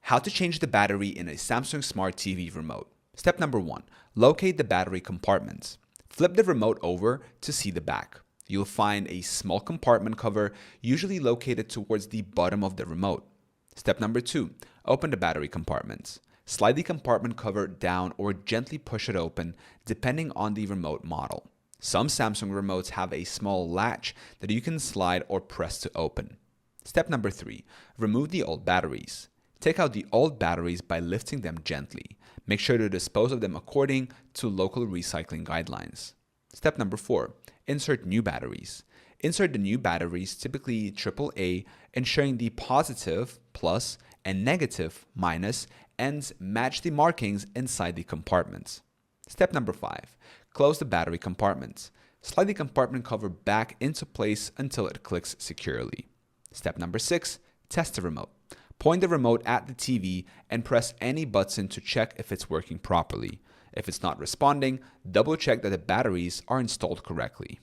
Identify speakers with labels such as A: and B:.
A: How to change the battery in a Samsung Smart TV remote. Step number 1. Locate the battery compartments. Flip the remote over to see the back. You'll find a small compartment cover, usually located towards the bottom of the remote. Step number 2. Open the battery compartments. Slide the compartment cover down or gently push it open, depending on the remote model. Some Samsung remotes have a small latch that you can slide or press to open. Step number 3. Remove the old batteries. Take out the old batteries by lifting them gently. Make sure to dispose of them according to local recycling guidelines. Step number 4. Insert new batteries. Insert the new batteries, typically AAA, ensuring the positive, plus, and negative, minus, ends match the markings inside the compartments. Step number 5. Close the battery compartments. Slide the compartment cover back into place until it clicks securely. Step number 6. Test the remote. Point the remote at the TV and press any button to check if it's working properly. If it's not responding, double check that the batteries are installed correctly.